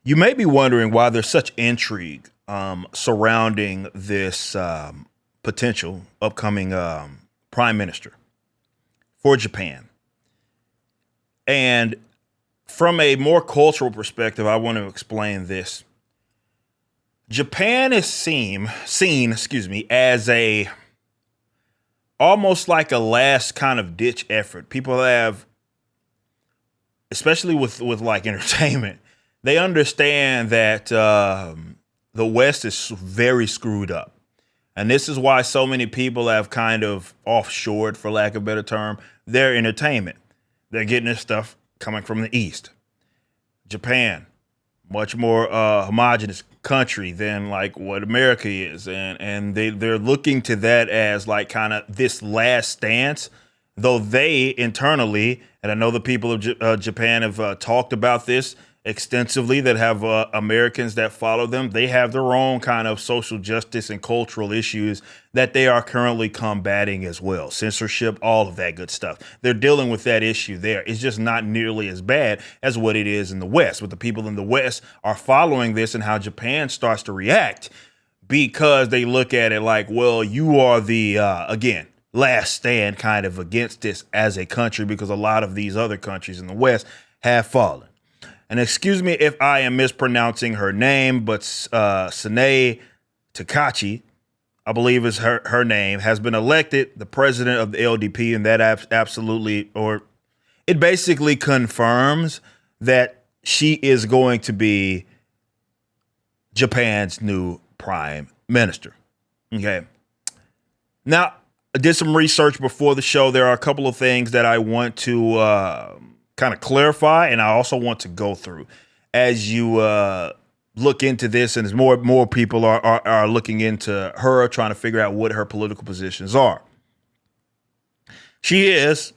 You may be wondering why there's such intrigue surrounding this potential upcoming prime minister for Japan. And from a more cultural perspective, I want to explain this. Japan is seen, as a almost like a last kind of ditch effort. People have, especially with like entertainment, they understand that the West is very screwed up. And this is why so many people have kind of offshored, for lack of a better term, their entertainment. They're getting this stuff coming from the East. Japan, much more homogenous country than like what America is. And they're looking to that as like kind of this last stance, though they internally, and I know the people of Japan have talked about this extensively, that have Americans that follow them. They have their own kind of social justice and cultural issues that they are currently combating as well. Censorship, all of that good stuff. They're dealing with that issue there. It's just not nearly as bad as what it is in the West. But the people in the West are following this and how Japan starts to react, because they look at it like, well, you are the, again, last stand kind of against this as a country, because a lot of these other countries in the West have fallen. And excuse me if I am mispronouncing her name, but Sanae Takachi, I believe is her name, has been elected the president of the LDP. And that absolutely, or it basically confirms that she is going to be Japan's new prime minister. Okay. Now, I did some research before the show. There are a couple of things that I want to kind of clarify, and I also want to go through as you look into this, and as more people are looking into her, trying to figure out what her political positions are. She is,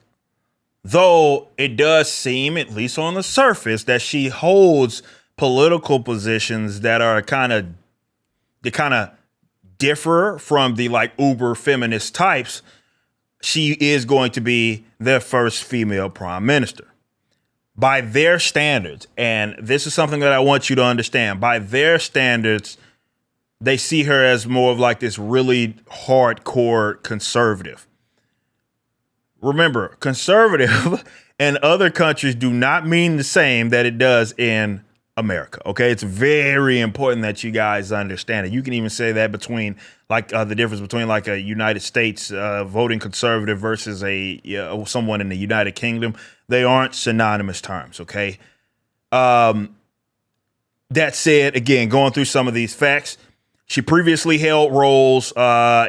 though it does seem, at least on the surface, that she holds political positions that are kind of differ from the like uber feminist types. She is going to be their first female prime minister. By their standards, and this is something that I want you to understand, by their standards, they see her as more of like this really hardcore conservative. Remember, conservative in other countries do not mean the same that it does in America. Okay, it's very important that you guys understand it. You can even say that between like the difference between like a United States voting conservative versus someone in the United Kingdom. They aren't synonymous terms. Okay. That said, again, going through some of these facts, she previously held roles,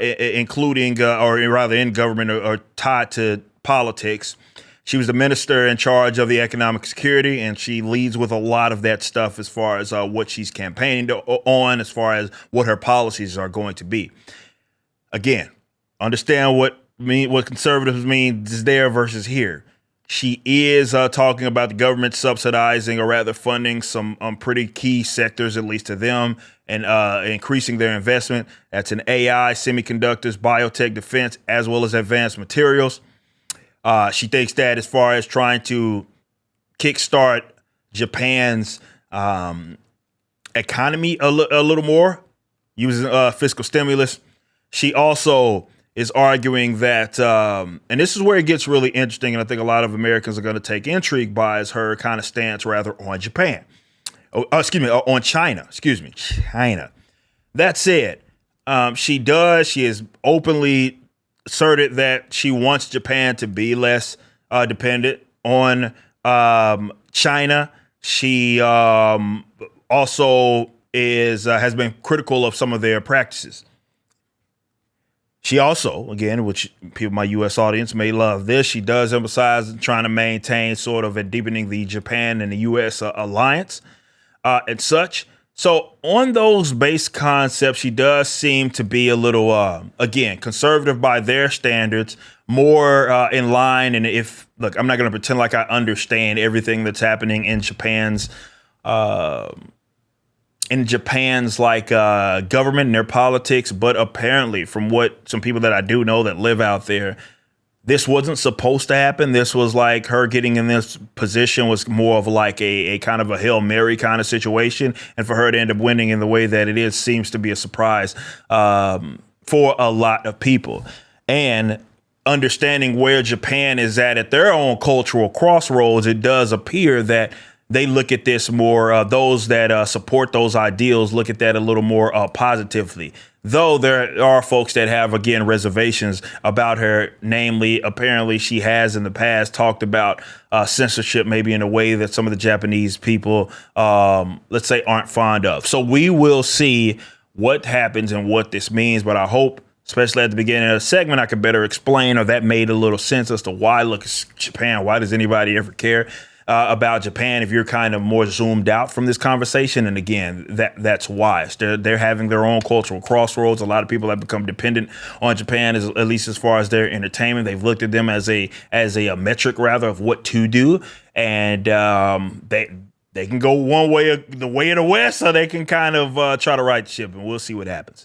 including or rather in government or tied to politics. She was the minister in charge of the economic security, and she leads with a lot of that stuff as far as what she's campaigning on, as far as what her policies are going to be. Again, understand what conservatives mean is there versus here. She is talking about the government subsidizing, or rather funding, some pretty key sectors, at least to them, and increasing their investment. That's in AI, semiconductors, biotech, defense, as well as advanced materials. She thinks that as far as trying to kickstart Japan's economy a little more, using fiscal stimulus. She also is arguing that, and this is where it gets really interesting, and I think a lot of Americans are going to take intrigue by, is her kind of stance rather on Japan. On China. China. That said, she has openly asserted that she wants Japan to be less dependent on China. She also has been critical of some of their practices. She also, again, which people, my U.S. audience may love this, she does emphasize trying to maintain sort of and deepening the Japan and the U.S. Alliance and such. So on those base concepts, she does seem to be a little, again, conservative by their standards, more in line. And look, I'm not going to pretend like I understand everything that's happening in Japan's like government and their politics. But apparently, from what some people that I do know that live out there, this wasn't supposed to happen. This was like her getting in this position was more of like a kind of a Hail Mary kind of situation. And for her to end up winning in the way that it is seems to be a surprise for a lot of people. And understanding where Japan is at their own cultural crossroads, it does appear that they look at this more, those that support those ideals look at that a little more positively. Though there are folks that have, again, reservations about her. Namely, apparently she has in the past talked about censorship, maybe in a way that some of the Japanese people, let's say, aren't fond of. So we will see what happens and what this means. But I hope, especially at the beginning of the segment, I could better explain, or that made a little sense as to why, look, it's Japan. Why does anybody ever care about Japan if you're kind of more zoomed out from this conversation? And again, that's why they're having their own cultural crossroads. A lot of people have become dependent on Japan, at least as far as their entertainment. They've looked at them as a metric rather of what to do, and they can go one way, the way of the West, or they can kind of try to right the ship, and we'll see what happens.